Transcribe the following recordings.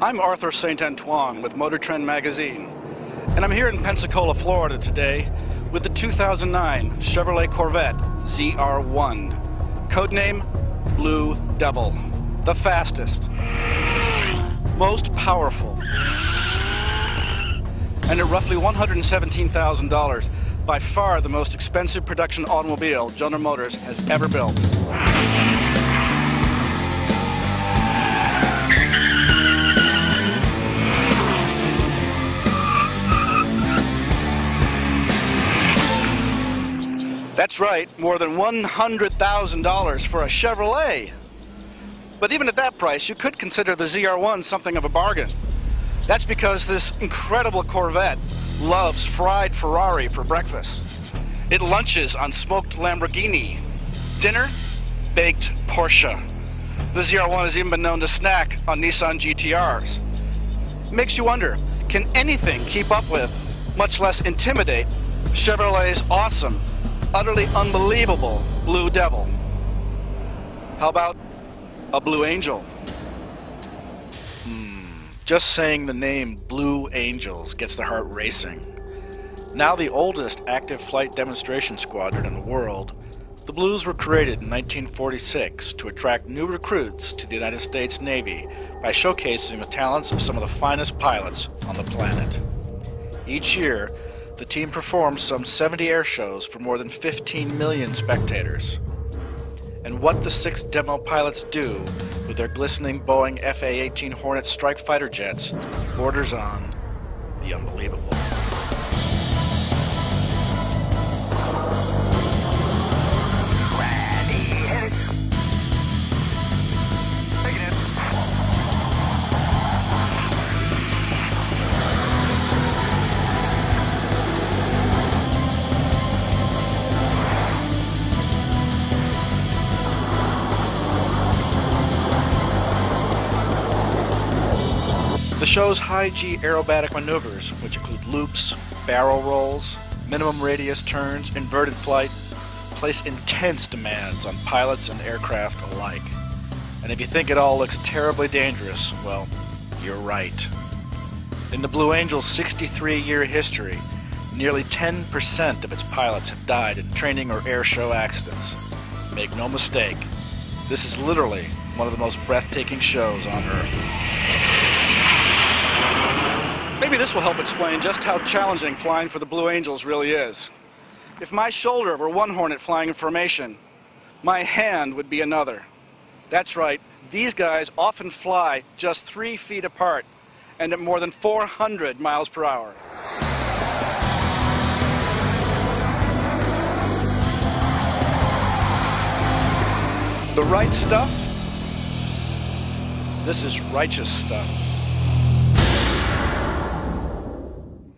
I'm Arthur St. Antoine with Motor Trend magazine, and I'm here in Pensacola, Florida today with the 2009 Chevrolet Corvette ZR1. Codename Blue Devil. The fastest, most powerful, and at roughly $117,000, by far the most expensive production automobile General Motors has ever built. That's right, more than $100,000 for a Chevrolet. But even at that price, you could consider the ZR1 something of a bargain. That's because this incredible Corvette loves fried Ferrari for breakfast. It lunches on smoked Lamborghini. Dinner, baked Porsche. The ZR1 has even been known to snack on Nissan GTRs. It makes you wonder, can anything keep up with, much less intimidate, Chevrolet's awesome, utterly unbelievable Blue Devil? How about a Blue Angel? Just saying the name Blue Angels gets the heart racing. Now the oldest active flight demonstration squadron in the world, the Blues were created in 1946 to attract new recruits to the United States Navy by showcasing the talents of some of the finest pilots on the planet. Each year, the team performed some 70 air shows for more than 15 million spectators. And what the 6 demo pilots do with their glistening Boeing FA-18 Hornet strike fighter jets borders on the unbelievable. The show's high-G aerobatic maneuvers, which include loops, barrel rolls, minimum radius turns, inverted flight, place intense demands on pilots and aircraft alike. And if you think it all looks terribly dangerous, well, you're right. In the Blue Angel's 63-year history, nearly 10% of its pilots have died in training or air show accidents. Make no mistake, this is literally one of the most breathtaking shows on Earth. Maybe this will help explain just how challenging flying for the Blue Angels really is. If my shoulder were one Hornet flying in formation, my hand would be another. That's right, these guys often fly just 3 feet apart and at more than 400 miles per hour. The right stuff? This is righteous stuff.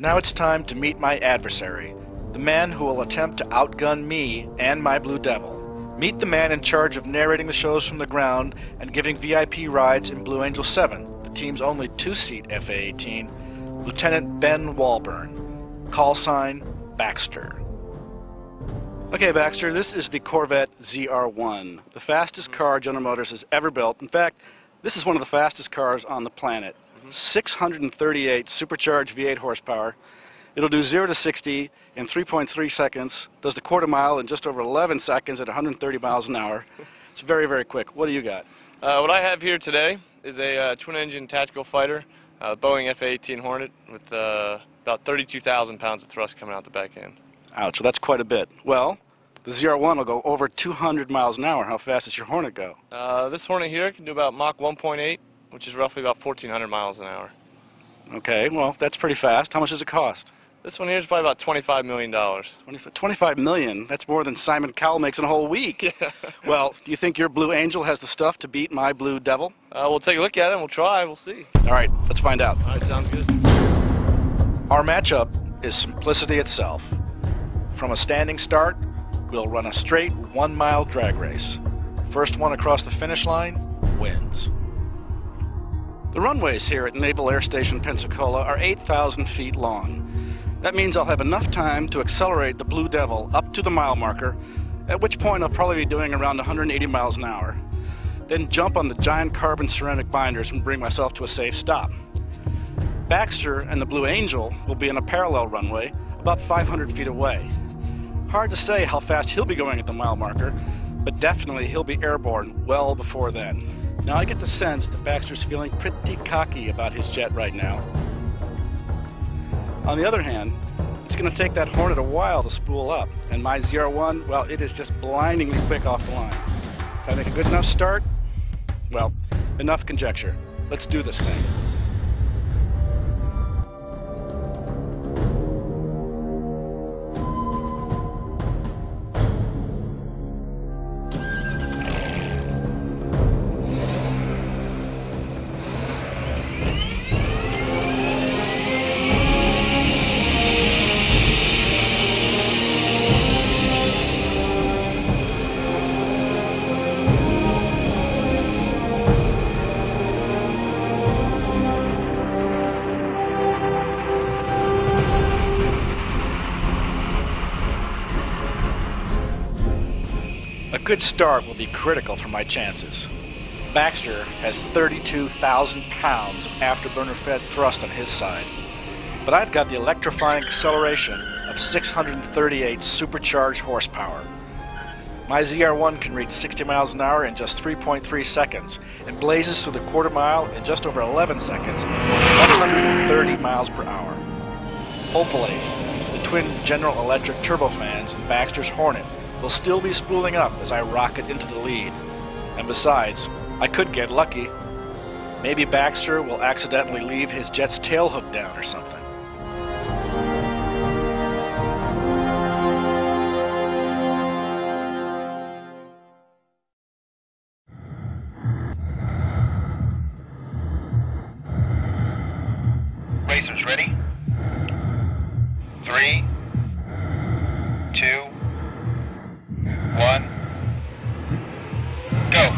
Now it's time to meet my adversary, the man who will attempt to outgun me and my Blue Devil. Meet the man in charge of narrating the shows from the ground and giving VIP rides in Blue Angel 7, the team's only 2-seat FA-18, Lieutenant Ben Walburn. Call sign, Baxter. Okay, Baxter, this is the Corvette ZR1, the fastest car General Motors has ever built. In fact, this is one of the fastest cars on the planet. 638 supercharged V8 horsepower. It'll do 0 to 60 in 3.3 seconds, does the quarter mile in just over 11 seconds at 130 miles an hour. It's very, very quick. What do you got? What I have here today is a twin-engine tactical fighter, Boeing FA-18 Hornet, with about 32,000 pounds of thrust coming out the back end. Ouch, so that's quite a bit. Well, the ZR1 will go over 200 miles an hour. How fast does your Hornet go? This Hornet here can do about Mach 1.8. which is roughly about 1,400 miles an hour. Okay, well, that's pretty fast. How much does it cost? This one here is probably about $25 million. $25 million? That's more than Simon Cowell makes in a whole week. Yeah. Well, do you think your Blue Angel has the stuff to beat my Blue Devil? We'll take a look at it and we'll try. We'll see. All right, let's find out. All right, sounds good. Our matchup is simplicity itself. From a standing start, we'll run a straight 1-mile drag race. First one across the finish line wins. The runways here at Naval Air Station Pensacola are 8,000 feet long. That means I'll have enough time to accelerate the Blue Devil up to the mile marker, at which point I'll probably be doing around 180 miles an hour. then jump on the giant carbon ceramic binders and bring myself to a safe stop. Baxter and the Blue Angel will be in a parallel runway about 500 feet away. Hard to say how fast he'll be going at the mile marker, but definitely he'll be airborne well before then. Now I get the sense that Baxter's feeling pretty cocky about his jet right now. On the other hand, it's going to take that Hornet a while to spool up, and my ZR1, well, it is just blindingly quick off the line. If I make a good enough start, well, enough conjecture. Let's do this thing. A good start will be critical for my chances. Baxter has 32,000 pounds of afterburner-fed thrust on his side, but I've got the electrifying acceleration of 638 supercharged horsepower. My ZR1 can reach 60 miles an hour in just 3.3 seconds and blazes through the quarter mile in just over 11 seconds at 130 miles per hour. Hopefully, the twin General Electric turbofans in Baxter's Hornet will still be spooling up as I rocket into the lead. And besides, I could get lucky. Maybe Baxter will accidentally leave his jet's tail hook down or something. Racers ready? 3, 2, 1, go!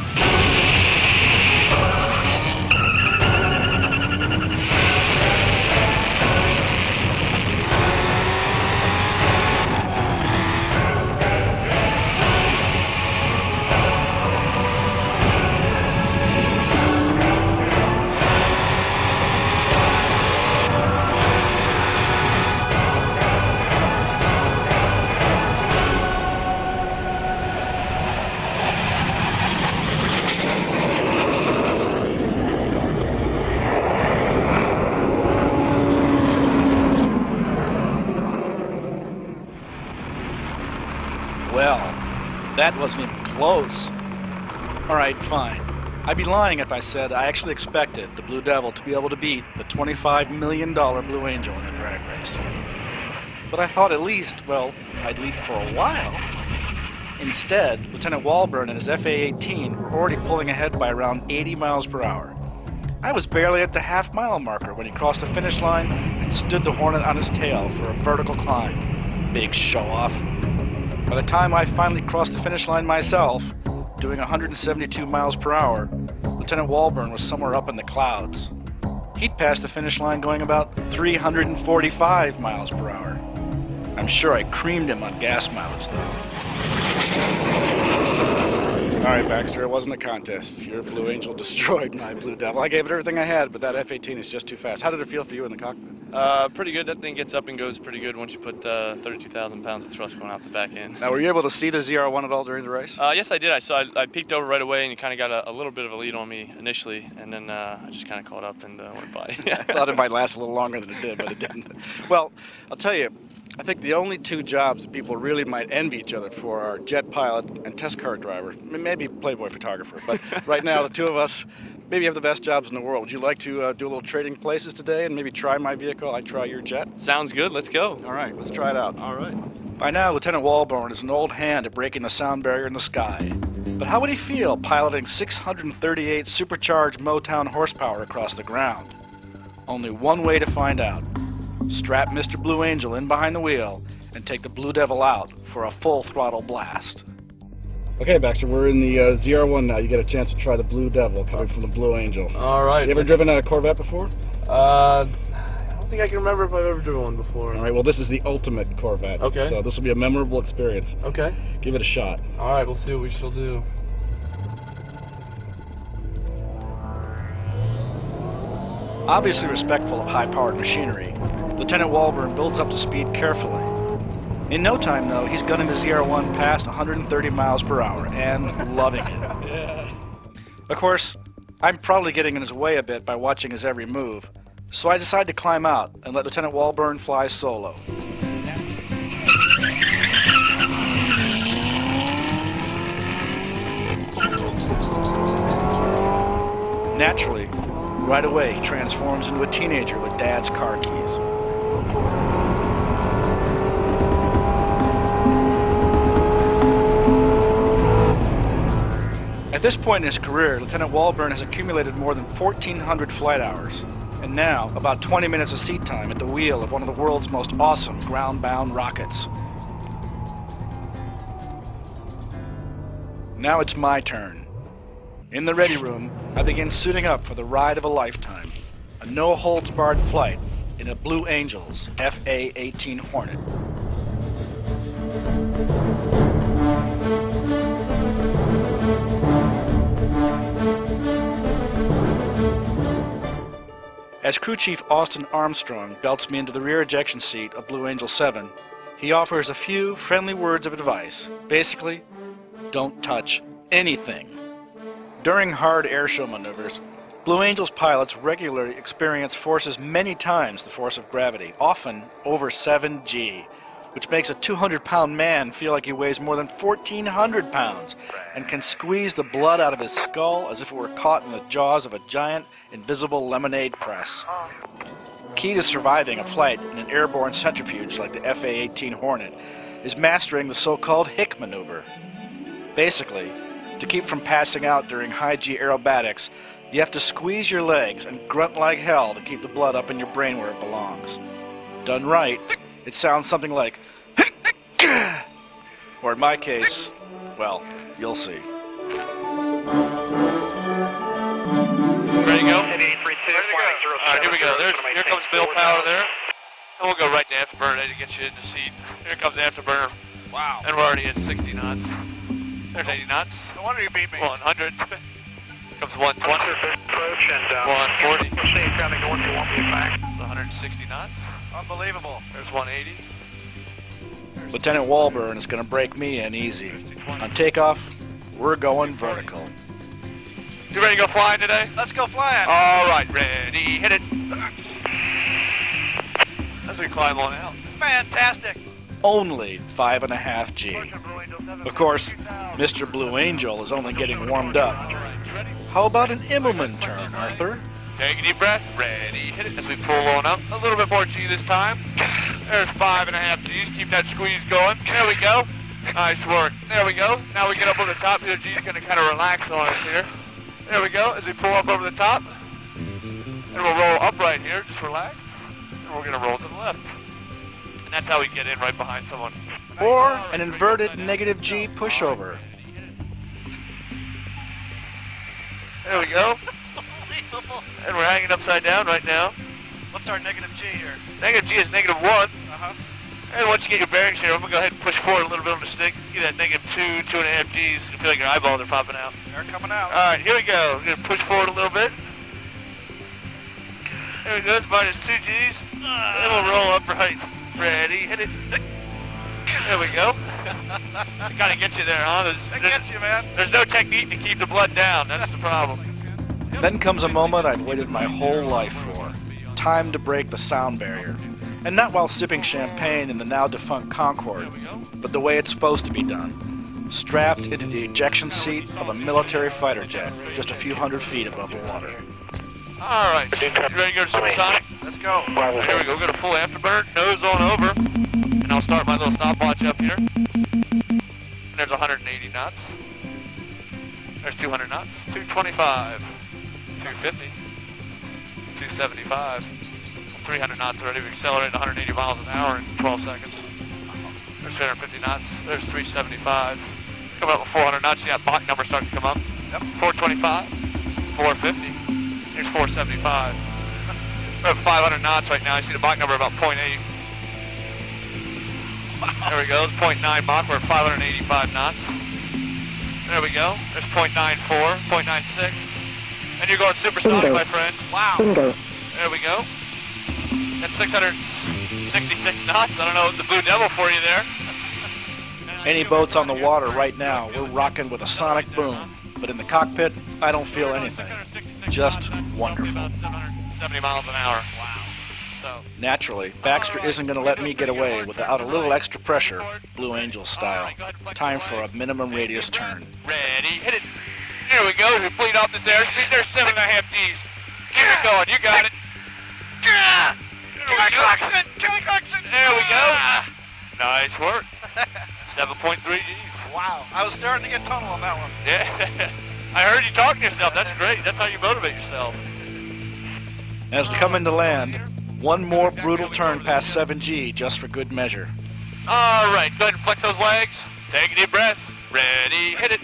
Well, that wasn't even close. Alright, fine. I'd be lying if I said I actually expected the Blue Devil to be able to beat the $25 million Blue Angel in a drag race. But I thought at least, well, I'd lead for a while. Instead, Lieutenant Walburn and his FA-18 were already pulling ahead by around 80 miles per hour. I was barely at the half-mile marker when he crossed the finish line and stood the Hornet on his tail for a vertical climb. Big show-off. By the time I finally crossed the finish line myself, doing 172 miles per hour, Lieutenant Walburn was somewhere up in the clouds. He'd passed the finish line going about 345 miles per hour. I'm sure I creamed him on gas mileage, though. Alright, Baxter, it wasn't a contest. Your Blue Angel destroyed my Blue Devil. I gave it everything I had, but that F-18 is just too fast. How did it feel for you in the cockpit? Pretty good. That thing gets up and goes pretty good once you put 32,000 pounds of thrust going out the back end. Now, were you able to see the ZR1 at all during the race? Yes, I did. I peeked over right away, and you kind of got a little bit of a lead on me initially, and then I just kind of caught up and went by. I thought it might last a little longer than it did, but it didn't. Well, I'll tell you, I think the only two jobs that people really might envy each other for are jet pilot and test car driver, maybe Playboy photographer. But right now, the two of us maybe have the best jobs in the world. Would you like to do a little trading places today and maybe try my vehicle? I try your jet? Sounds good. Let's go. All right, let's try it out. All right. By now, Lieutenant Walburn is an old hand at breaking the sound barrier in the sky. But how would he feel piloting 638 supercharged Motown horsepower across the ground? Only one way to find out. Strap Mr. Blue Angel in behind the wheel and take the Blue Devil out for a full throttle blast. Okay, Baxter, we're in the ZR1 now. You get a chance to try the Blue Devil coming from the Blue Angel. All right. You ever driven a Corvette before? I don't think I can remember if I've ever driven one before. All right, well, this is the ultimate Corvette. Okay. So this will be a memorable experience. Okay. Give it a shot. All right, we'll see what we shall do. Obviously respectful of high-powered machinery, Lieutenant Walburn builds up to speed carefully. In no time, though, he's gunning the ZR1 past 130 miles per hour and loving it. Of course, I'm probably getting in his way a bit by watching his every move, so I decide to climb out and let Lieutenant Walburn fly solo. Naturally, right away he transforms into a teenager with Dad's car keys. At this point in his career, Lieutenant Walburn has accumulated more than 1,400 flight hours, and now about 20 minutes of seat time at the wheel of one of the world's most awesome ground-bound rockets. Now it's my turn. In the ready room, I begin suiting up for the ride of a lifetime, a no-holds-barred flight in a Blue Angels FA-18 Hornet. As Crew Chief Austin Armstrong belts me into the rear ejection seat of Blue Angel 7, he offers a few friendly words of advice. Basically, don't touch anything. During hard airshow maneuvers, Blue Angel's pilots regularly experience forces many times the force of gravity, often over 7G, which makes a 200-pound man feel like he weighs more than 1,400 pounds and can squeeze the blood out of his skull as if it were caught in the jaws of a giant, invisible lemonade press. Key to surviving a flight in an airborne centrifuge like the FA-18 Hornet is mastering the so-called Hick maneuver. Basically, to keep from passing out during high-G aerobatics, you have to squeeze your legs and grunt like hell to keep the blood up in your brain where it belongs. Done right, it sounds something like or in my case, well, you'll see. Ready to go? Alright, here we go. Here comes Bill Power there. And we'll go right to afterburner to get you in the seat. Here comes the afterburner. Wow. And we're already at 60 knots. There's 80 knots. No wonder you beat me. 100. Comes 120. Approach and 140. We'll see you traffic north. You won't be back. 160 knots. Unbelievable. There's 180. Lieutenant Walburn is going to break me in easy. On takeoff, we're going vertical. You ready to go flying today? Let's go flying. All right, ready, hit it. As we climb on out. Fantastic. Only 5.5 G. Of course, Mr. Blue Angel is only getting warmed up. How about an Immelman turn, Arthur? Take a deep breath, ready, hit it. As we pull on up, a little bit more G this time. There's 5.5 G's, keep that squeeze going. There we go. Nice work. There we go. Now we get up on the top here. G's going to kind of relax on us here. There we go, as we pull up over the top. And we'll roll upright here, just relax. And we're going to roll to the left. And that's how we get in right behind someone. Or an inverted negative G pushover. There we go. And we're hanging upside down right now. What's our negative G here? Negative G is -1. Uh-huh. And once you get your bearings here, I'm going to go ahead and push forward a little bit on the stick. Get that -2, 2.5 G's. You feel like your eyeballs are popping out. They're coming out. All right, here we go. We're going to push forward a little bit. There we go. It's -2 G's. And we'll roll upright. Ready, hit it. There we go. It kind of gets you there, huh? It gets you, man. There's no technique to keep the blood down. That's the problem. Then comes a moment I've waited my whole life for. Time to break the sound barrier. And not while sipping champagne in the now-defunct Concorde, but the way it's supposed to be done. Strapped into the ejection seat of a military fighter jet just a few hundred feet above the water. All right. You ready to go to supersonic? Let's go. Here we go. We're going to full afterburner, nose on over. And I'll start my little stopwatch up here. And there's 180 knots. There's 200 knots. 225. 250. 275. 300 knots already. We accelerated 180 miles an hour in 12 seconds. There's 350 knots. There's 375. Coming up with 400 knots. You got Mach number starting to come up. Yep. 425. 450. Here's 475. We're at 500 knots right now. I see the Mach number about 0.8. There we go. It's 0.9 Mach. We're at 585 knots. There we go. There's 0.94, 0.96. And you're going supersonic, my friend. Wow. There we go. That's 666 knots. I don't know, the Blue Devil for you there. Any boats on the water right now, we're rocking with a sonic boom. But in the cockpit, I don't feel anything. Just wonderful. 770 miles an hour. Wow. So, Naturally, Baxter isn't going to let me get away without a little extra pressure, Blue Angel style. Time for a minimum radius turn. ready, hit it. Here we go. We bleed off this airspeed. There's 7.5 Gs. Keep it going. You got it. Kelly Clarkson! There we go. Nice work. 7.3 Gs. Wow, I was starting to get tunnel on that one. Yeah. I heard you talking to yourself. That's great. That's how you motivate yourself. As we come into land, one more brutal turn past 7G just for good measure. All right. Go ahead and flex those legs. Take a deep breath. Ready, hit it.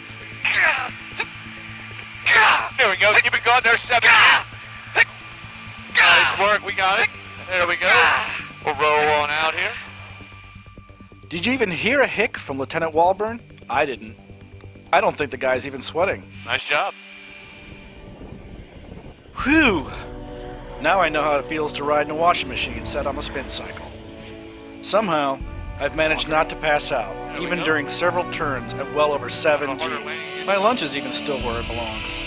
There we go. Keep it going. There's 7 Gs. Nice work. We got it. There we go. We'll roll on out here. Did you even hear a hic from Lieutenant Walburn? I didn't. I don't think the guy's even sweating. Nice job. Whew! Now I know how it feels to ride in a washing machine set on the spin cycle. Somehow, I've managed not to pass out, even during several turns at well over 7G. My lunch is even still where it belongs.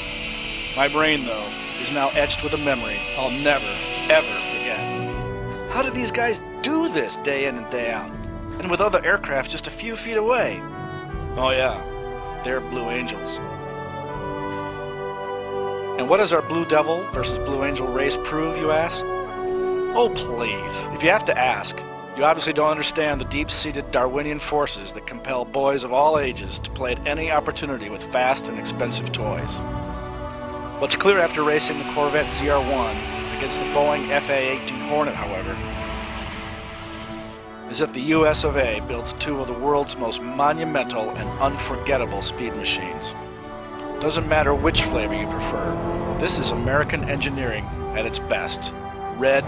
My brain, though, is now etched with a memory I'll never, ever forget. How did these guys do this day in and day out? And with other aircraft just a few feet away? Oh yeah, they're Blue Angels. And what does our Blue Devil versus Blue Angel race prove, you ask? Oh please, if you have to ask, you obviously don't understand the deep-seated Darwinian forces that compel boys of all ages to play at any opportunity with fast and expensive toys. What's clear after racing the Corvette ZR1 against the Boeing FA-18 Hornet, however, is that the US of A builds two of the world's most monumental and unforgettable speed machines. Doesn't matter which flavor you prefer, this is American engineering at its best. Red,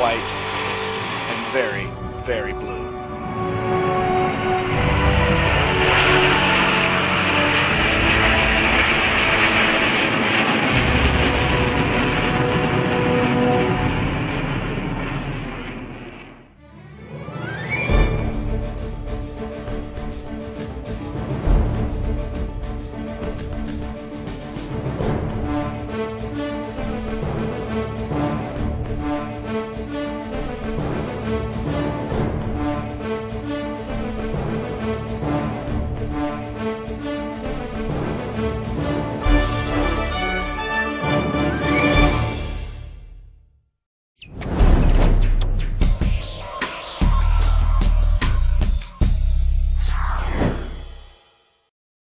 white, and very, very blue.